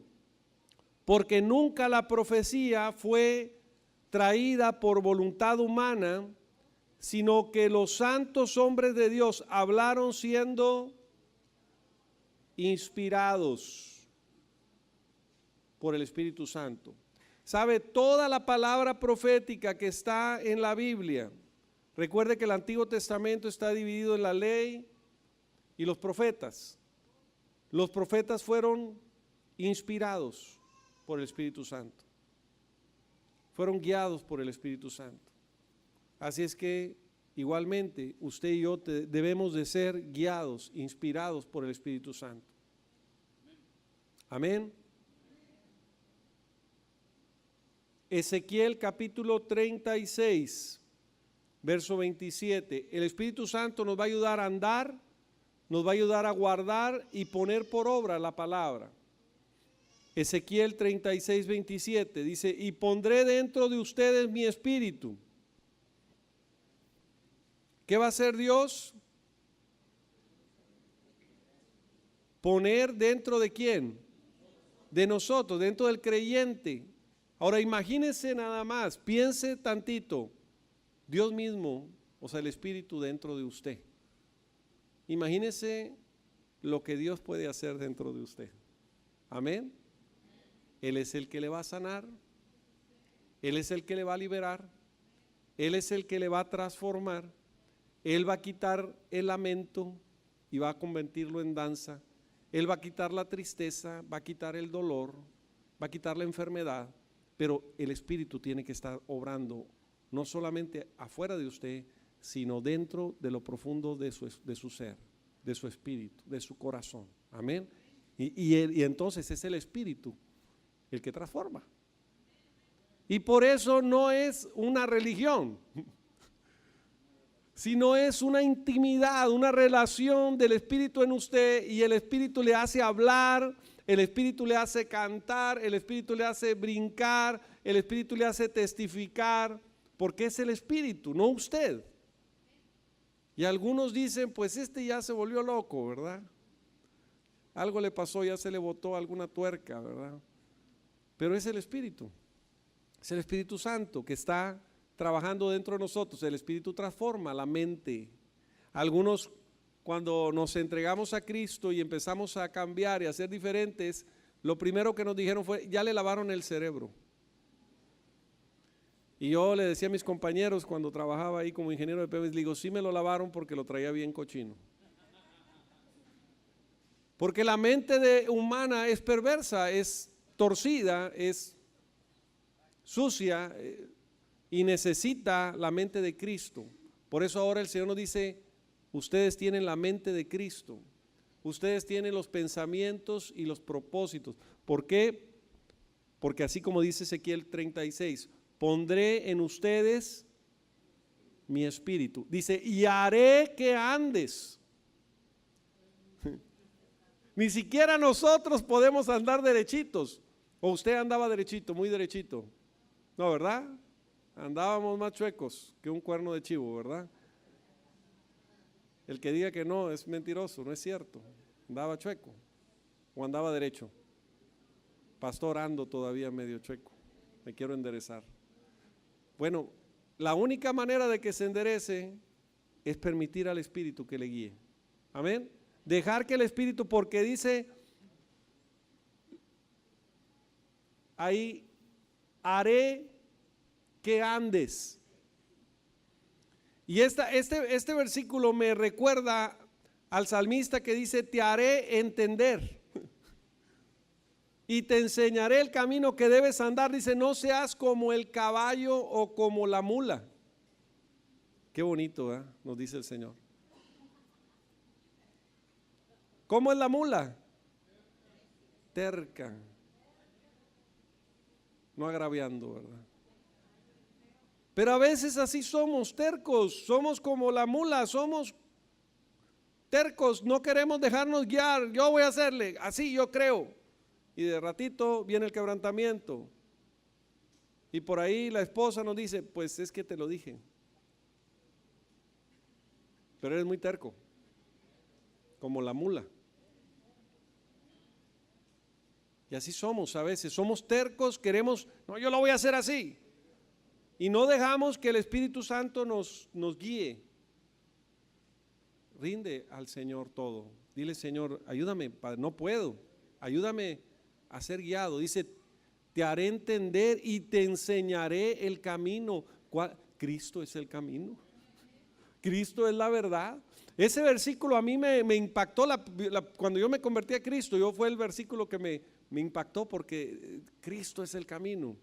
porque nunca la profecía fue traída por voluntad humana, sino que los santos hombres de Dios hablaron siendo inspirados por el Espíritu Santo. ¿Sabe? Toda la palabra profética que está en la Biblia, recuerde que el Antiguo Testamento está dividido en la ley y los profetas. Los profetas fueron inspirados por el Espíritu Santo. Fueron guiados por el Espíritu Santo. Así es que igualmente usted y yo debemos de ser guiados, inspirados por el Espíritu Santo. Amén. Ezequiel capítulo 36, verso 27. El Espíritu Santo nos va a ayudar a andar, nos va a ayudar a guardar y poner por obra la palabra. Ezequiel 36, 27 dice, y pondré dentro de ustedes mi espíritu. ¿Qué va a hacer Dios? Poner dentro de quién? De nosotros, dentro del creyente. Ahora imagínese nada más, piense tantito, Dios mismo, o sea el Espíritu dentro de usted. Imagínese lo que Dios puede hacer dentro de usted. Amén. Él es el que le va a sanar, Él es el que le va a liberar, Él es el que le va a transformar, Él va a quitar el lamento y va a convertirlo en danza, Él va a quitar la tristeza, va a quitar el dolor, va a quitar la enfermedad, pero el Espíritu tiene que estar obrando no solamente afuera de usted, sino dentro de lo profundo de su ser, de su espíritu, de su corazón. Amén. Y entonces es el Espíritu el que transforma. Y por eso no es una religión, sino es una intimidad, una relación del Espíritu en usted, y el Espíritu le hace hablar, el Espíritu le hace cantar, el Espíritu le hace brincar, el Espíritu le hace testificar, porque es el Espíritu, no usted. Y algunos dicen, pues ya se volvió loco, ¿verdad? Algo le pasó, ya se le botó alguna tuerca, ¿verdad? Pero es el Espíritu Santo que está trabajando dentro de nosotros. El Espíritu transforma la mente. Algunos, cuando nos entregamos a Cristo y empezamos a cambiar y a ser diferentes, lo primero que nos dijeron fue, ya le lavaron el cerebro. Y yo le decía a mis compañeros cuando trabajaba ahí como ingeniero de PBS, le digo, sí me lo lavaron porque lo traía bien cochino. Porque la mente humana es perversa, es torcida, es sucia y necesita la mente de Cristo. Por eso ahora el Señor nos dice, ustedes tienen la mente de Cristo, ustedes tienen los pensamientos y los propósitos. ¿Por qué? Porque así como dice Ezequiel 36, pondré en ustedes mi espíritu. Dice, y haré que andes. Ni siquiera nosotros podemos andar derechitos. O usted andaba derechito, muy derechito. No, ¿verdad? Andábamos más chuecos que un cuerno de chivo, ¿verdad? El que diga que no es mentiroso, no es cierto. Andaba chueco o andaba derecho. Pastor, ando todavía medio chueco. Me quiero enderezar. Bueno, la única manera de que se enderece es permitir al Espíritu que le guíe. Amén. Dejar que el Espíritu, porque dice ahí, haré que andes. Y este versículo me recuerda al salmista que dice, te haré entender y te enseñaré el camino que debes andar. Dice, no seas como el caballo o como la mula. Qué bonito, ¿eh? Nos dice el Señor. ¿Cómo es la mula? Terca. No agraviando, ¿verdad? Pero a veces así somos, tercos, somos como la mula, somos tercos, no queremos dejarnos guiar, yo voy a hacerle, así yo creo. Y de ratito viene el quebrantamiento. Y por ahí la esposa nos dice, pues es que te lo dije. Pero eres muy terco, como la mula. Y así somos a veces, somos tercos, queremos, no, yo lo voy a hacer así. Y no dejamos que el Espíritu Santo nos guíe. Rinde al Señor todo. Dile, Señor, ayúdame, Padre, no puedo, ayúdame a ser guiado. Dice, te haré entender y te enseñaré el camino. Cristo es el camino. Cristo es la verdad. Ese versículo a mí me impactó cuando yo me convertí a Cristo. Fue el versículo que me impactó porque Cristo es el camino,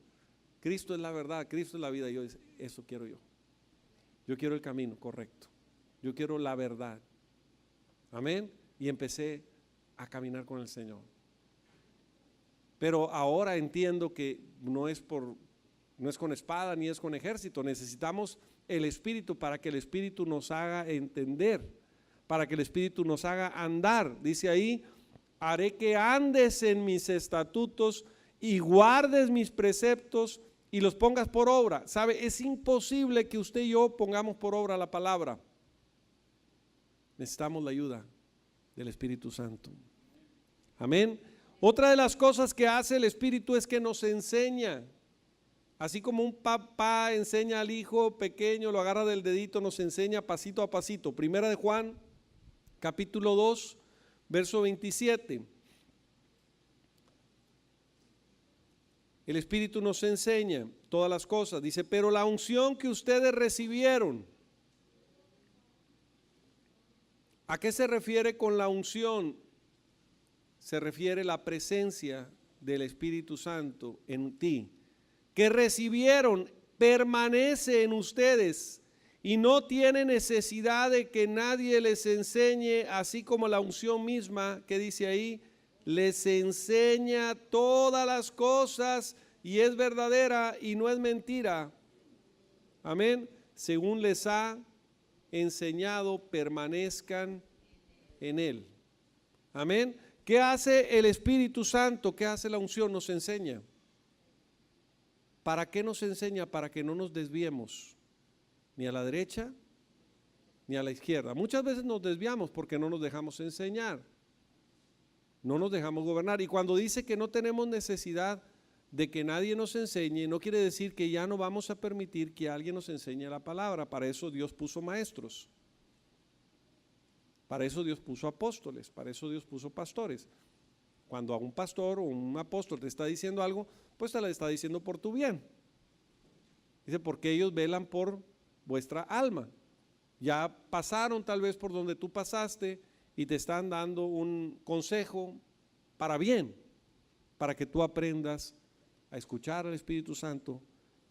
Cristo es la verdad, Cristo es la vida. Eso quiero yo. Yo quiero el camino correcto. Yo quiero la verdad. Amén. Y empecé a caminar con el Señor. Pero ahora entiendo que no es con espada ni es con ejército. Necesitamos el Espíritu para que el Espíritu nos haga entender, para que el Espíritu nos haga andar. Dice ahí, haré que andes en mis estatutos y guardes mis preceptos y los pongas por obra. ¿Sabe? Es imposible que usted y yo pongamos por obra la palabra. Necesitamos la ayuda del Espíritu Santo. Amén. Otra de las cosas que hace el Espíritu es que nos enseña. Así como un papá enseña al hijo pequeño, lo agarra del dedito, nos enseña pasito a pasito. Primera de Juan, capítulo 2, verso 27. El Espíritu nos enseña todas las cosas. Dice, pero la unción que ustedes recibieron. ¿A qué se refiere con la unción? Se refiere la presencia del Espíritu Santo en ti. Que recibieron, permanece en ustedes y no tiene necesidad de que nadie les enseñe, así como la unción misma que dice ahí, les enseña todas las cosas y es verdadera y no es mentira. Amén. Según les ha enseñado, permanezcan en él. Amén. ¿Qué hace el Espíritu Santo? ¿Qué hace la unción? Nos enseña. ¿Para qué nos enseña? Para que no nos desviemos ni a la derecha ni a la izquierda. Muchas veces nos desviamos porque no nos dejamos enseñar, no nos dejamos gobernar. Y cuando dice que no tenemos necesidad de que nadie nos enseñe, no quiere decir que ya no vamos a permitir que alguien nos enseñe la palabra. Para eso Dios puso maestros. Para eso Dios puso apóstoles, para eso Dios puso pastores. Cuando a un pastor o un apóstol te está diciendo algo, pues te lo está diciendo por tu bien. Dice, porque ellos velan por vuestra alma. Ya pasaron tal vez por donde tú pasaste y te están dando un consejo para bien, para que tú aprendas a escuchar al Espíritu Santo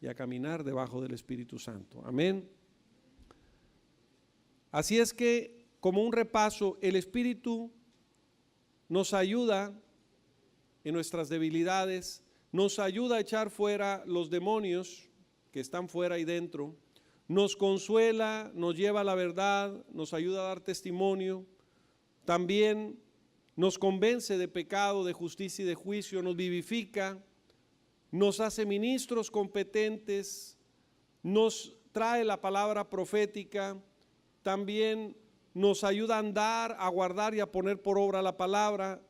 y a caminar debajo del Espíritu Santo. Amén. Así es que, como un repaso, el Espíritu nos ayuda en nuestras debilidades, nos ayuda a echar fuera los demonios que están fuera y dentro, nos consuela, nos lleva a la verdad, nos ayuda a dar testimonio, también nos convence de pecado, de justicia y de juicio, nos vivifica, nos hace ministros competentes, nos trae la palabra profética, también nos ayuda a andar, a guardar y a poner por obra la palabra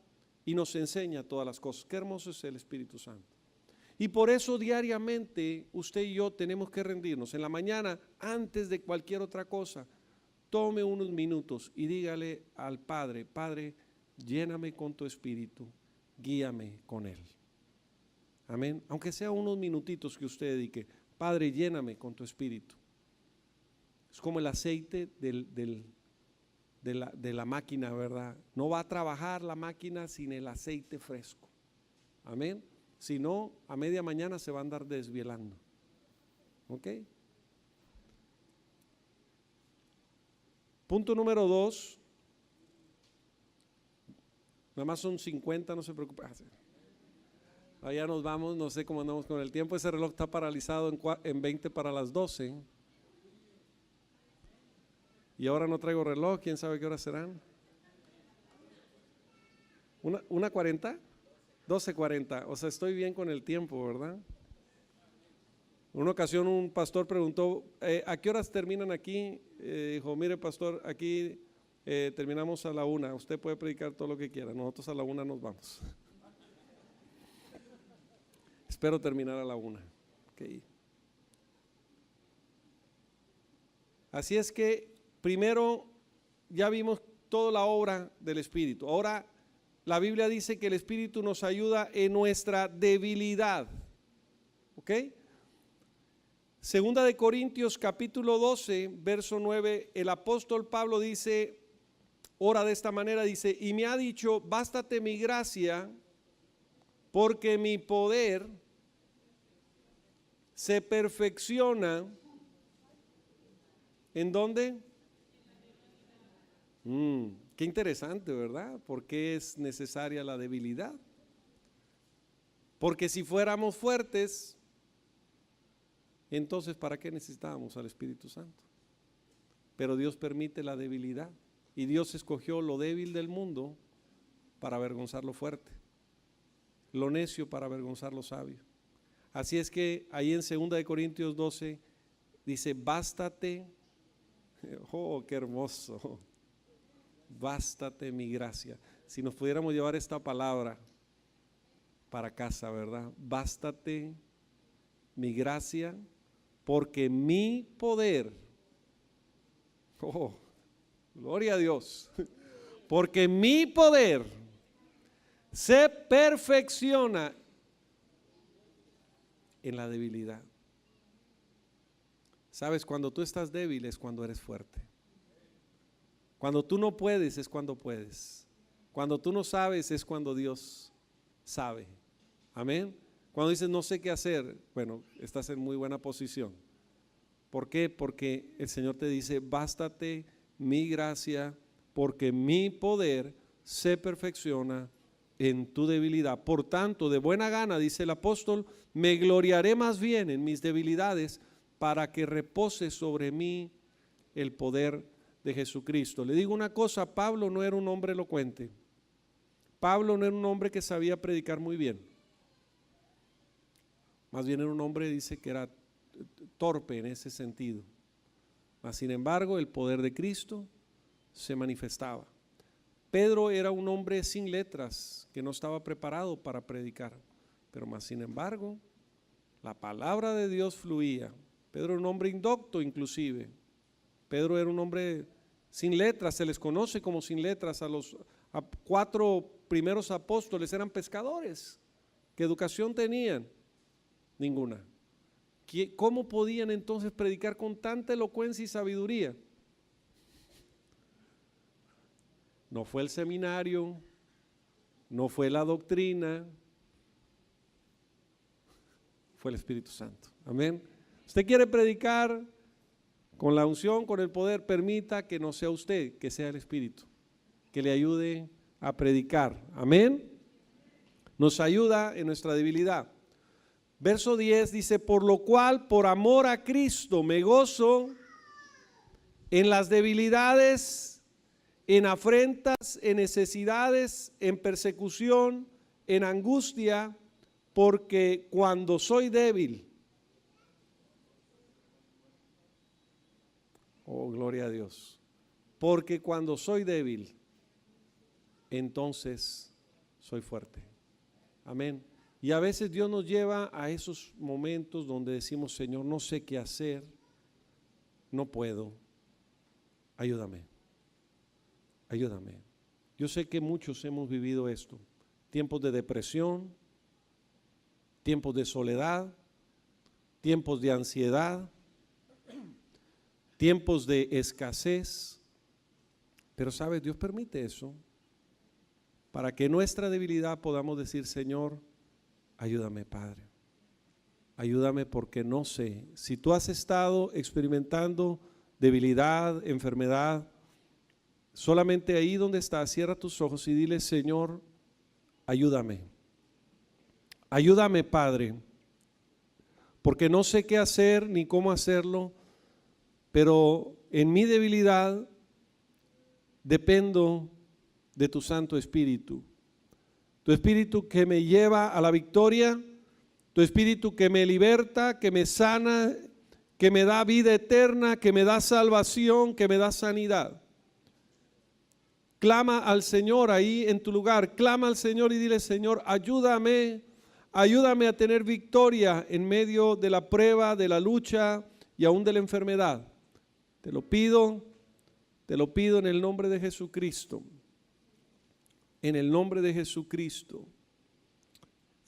y nos enseña todas las cosas. Qué hermoso es el Espíritu Santo. Y por eso diariamente usted y yo tenemos que rendirnos. En la mañana, antes de cualquier otra cosa, tome unos minutos y dígale al Padre, Padre, lléname con tu Espíritu, guíame con Él. Amén. Aunque sea unos minutitos que usted dedique, Padre, lléname con tu Espíritu. Es como el aceite de la máquina, ¿verdad? No va a trabajar la máquina sin el aceite fresco. Amén. Si no, a media mañana se va a andar desvielando. ¿Ok? Punto número 2. Nada más son 50, no se preocupe. Allá nos vamos, no sé cómo andamos con el tiempo. Ese reloj está paralizado en 20 para las 12. Y ahora no traigo reloj, quién sabe qué horas serán. ¿Una 40? 12:40, o sea, estoy bien con el tiempo, ¿verdad? Una ocasión un pastor preguntó, ¿a qué horas terminan aquí? Dijo, mire pastor, aquí terminamos a la 1, usted puede predicar todo lo que quiera, nosotros a la 1 nos vamos. Espero terminar a la 1. Okay. Así es que primero ya vimos toda la obra del Espíritu. Ahora la Biblia dice que el Espíritu nos ayuda en nuestra debilidad. ¿Ok? Segunda de Corintios capítulo 12, verso 9, el apóstol Pablo dice, ora de esta manera, dice, y me ha dicho, bástate mi gracia, porque mi poder se perfecciona. ¿En dónde? Qué interesante, ¿verdad? ¿Por qué es necesaria la debilidad? Porque si fuéramos fuertes, entonces ¿para qué necesitábamos al Espíritu Santo? Pero Dios permite la debilidad y Dios escogió lo débil del mundo para avergonzar lo fuerte, lo necio para avergonzar lo sabio. Así es que ahí en 2 de Corintios 12 dice, bástate, oh, qué hermoso. Bástate mi gracia. Si nos pudiéramos llevar esta palabra para casa, ¿verdad? Bástate mi gracia, porque mi poder, oh, gloria a Dios, porque mi poder se perfecciona en la debilidad. Sabes, cuando tú estás débil es cuando eres fuerte. Cuando tú no puedes es cuando puedes. Cuando tú no sabes es cuando Dios sabe. Amén. Cuando dices no sé qué hacer, bueno, estás en muy buena posición. ¿Por qué? Porque el Señor te dice, bástate mi gracia, porque mi poder se perfecciona en tu debilidad. Por tanto, de buena gana, dice el apóstol, me gloriaré más bien en mis debilidades para que repose sobre mí el poder de Jesucristo. Le digo una cosa, Pablo no era un hombre elocuente. Pablo no era un hombre que sabía predicar muy bien. Más bien era un hombre, dice, que era torpe en ese sentido. Mas sin embargo, el poder de Cristo se manifestaba. Pedro era un hombre sin letras, que no estaba preparado para predicar, pero más sin embargo, la palabra de Dios fluía. Pedro era un hombre indocto inclusive. Pedro era un hombre sin letras, se les conoce como sin letras. A los 4 primeros apóstoles eran pescadores. ¿Qué educación tenían? Ninguna. ¿Cómo podían entonces predicar con tanta elocuencia y sabiduría? No fue el seminario, no fue la doctrina, fue el Espíritu Santo. Amén. Usted quiere predicar con la unción, con el poder, permita que no sea usted, que sea el Espíritu, que le ayude a predicar. Amén. Nos ayuda en nuestra debilidad. Verso 10 dice, por lo cual, por amor a Cristo, me gozo en las debilidades, en afrentas, en necesidades, en persecución, en angustia, porque cuando soy débil, oh, gloria a Dios, porque cuando soy débil, entonces soy fuerte. Amén. Y a veces Dios nos lleva a esos momentos donde decimos, Señor, no sé qué hacer, no puedo, ayúdame, ayúdame. Yo sé que muchos hemos vivido esto, tiempos de depresión, tiempos de soledad, tiempos de ansiedad, tiempos de escasez, pero sabes, Dios permite eso para que en nuestra debilidad podamos decir, Señor, ayúdame, Padre, ayúdame porque no sé. Si tú has estado experimentando debilidad, enfermedad, solamente ahí donde estás, cierra tus ojos y dile, Señor, ayúdame, ayúdame, Padre, porque no sé qué hacer ni cómo hacerlo, pero en mi debilidad dependo de tu Santo Espíritu. Tu Espíritu que me lleva a la victoria, tu Espíritu que me liberta, que me sana, que me da vida eterna, que me da salvación, que me da sanidad. Clama al Señor ahí en tu lugar, clama al Señor y dile, Señor, ayúdame, ayúdame a tener victoria en medio de la prueba, de la lucha y aún de la enfermedad. Te lo pido en el nombre de Jesucristo. En el nombre de Jesucristo.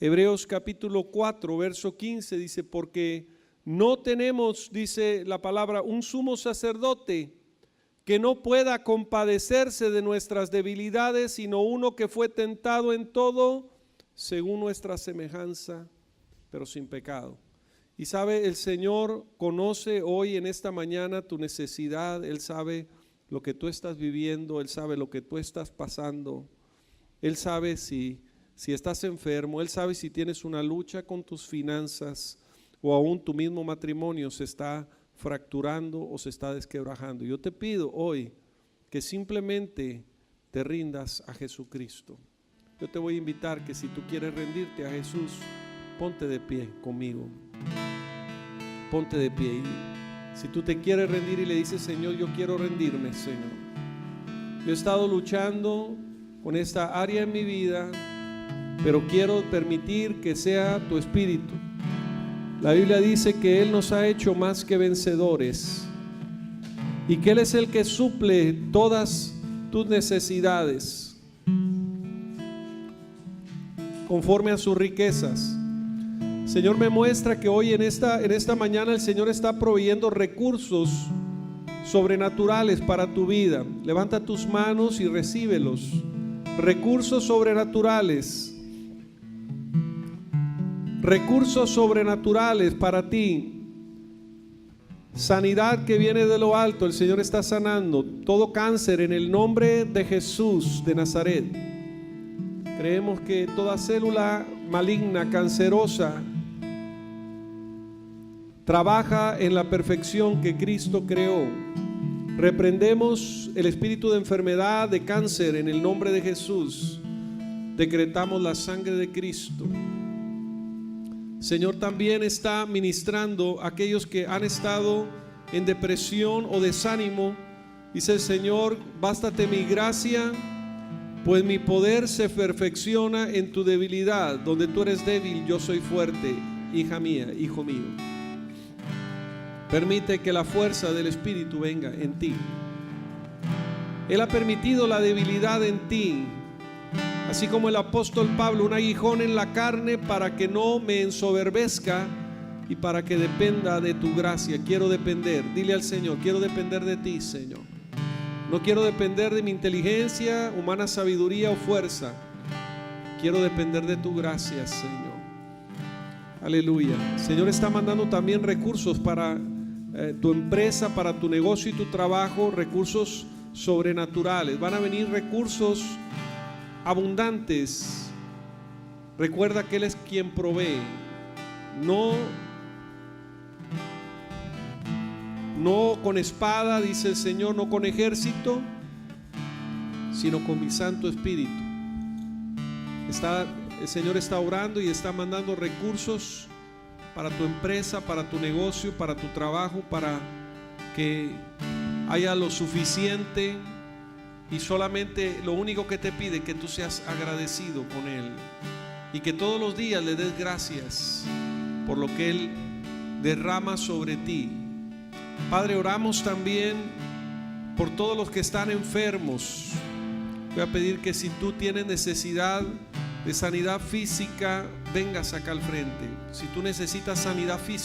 Hebreos capítulo 4, verso 15 dice, porque no tenemos, dice la palabra, un sumo sacerdote que no pueda compadecerse de nuestras debilidades, sino uno que fue tentado en todo según nuestra semejanza, pero sin pecado. Y sabe, el Señor conoce hoy en esta mañana tu necesidad, Él sabe lo que tú estás viviendo, Él sabe lo que tú estás pasando. Él sabe si estás enfermo, Él sabe si tienes una lucha con tus finanzas o aún tu mismo matrimonio se está fracturando o se está desquebrajando. Yo te pido hoy que simplemente te rindas a Jesucristo. Yo te voy a invitar que si tú quieres rendirte a Jesús, ponte de pie conmigo. Ponte de pie. Y si tú te quieres rendir y le dices, Señor, yo quiero rendirme, Señor. Yo he estado luchando con esta área en mi vida, pero quiero permitir que sea tu Espíritu. La Biblia dice que Él nos ha hecho más que vencedores y que Él es el que suple todas tus necesidades conforme a sus riquezas. Señor, me muestra que hoy en esta mañana el Señor está proveyendo recursos sobrenaturales para tu vida. Levanta tus manos y recíbelos. Recursos sobrenaturales, recursos sobrenaturales para ti, sanidad que viene de lo alto. El Señor está sanando todo cáncer en el nombre de Jesús de Nazaret. Creemos que toda célula maligna, cancerosa, trabaja en la perfección que Cristo creó. Reprendemos el espíritu de enfermedad, de cáncer en el nombre de Jesús. Decretamos la sangre de Cristo. Señor, también está ministrando a aquellos que han estado en depresión o desánimo. Dice el Señor, bástate mi gracia, pues mi poder se perfecciona en tu debilidad. Donde tú eres débil, yo soy fuerte. Hija mía, hijo mío. Permite que la fuerza del Espíritu venga en ti. Él ha permitido la debilidad en ti, así como el apóstol Pablo, un aguijón en la carne para que no me ensoberbezca y para que dependa de tu gracia. Quiero depender, dile al Señor, quiero depender de ti, Señor. No quiero depender de mi inteligencia, humana sabiduría o fuerza. Quiero depender de tu gracia, Señor. Aleluya. El Señor está mandando también recursos para tu empresa, para tu negocio y tu trabajo, recursos sobrenaturales. Van a venir recursos abundantes. Recuerda que Él es quien provee. No con espada, dice el Señor, no con ejército, sino con mi Santo Espíritu. El Señor está orando y está mandando recursos para tu empresa, para tu negocio, para tu trabajo, para que haya lo suficiente, y solamente lo único que te pide es que tú seas agradecido con Él y que todos los días le des gracias por lo que Él derrama sobre ti. Padre, oramos también por todos los que están enfermos. Voy a pedir que si tú tienes necesidad de sanidad física, vengas acá al frente. Si tú necesitas sanidad física,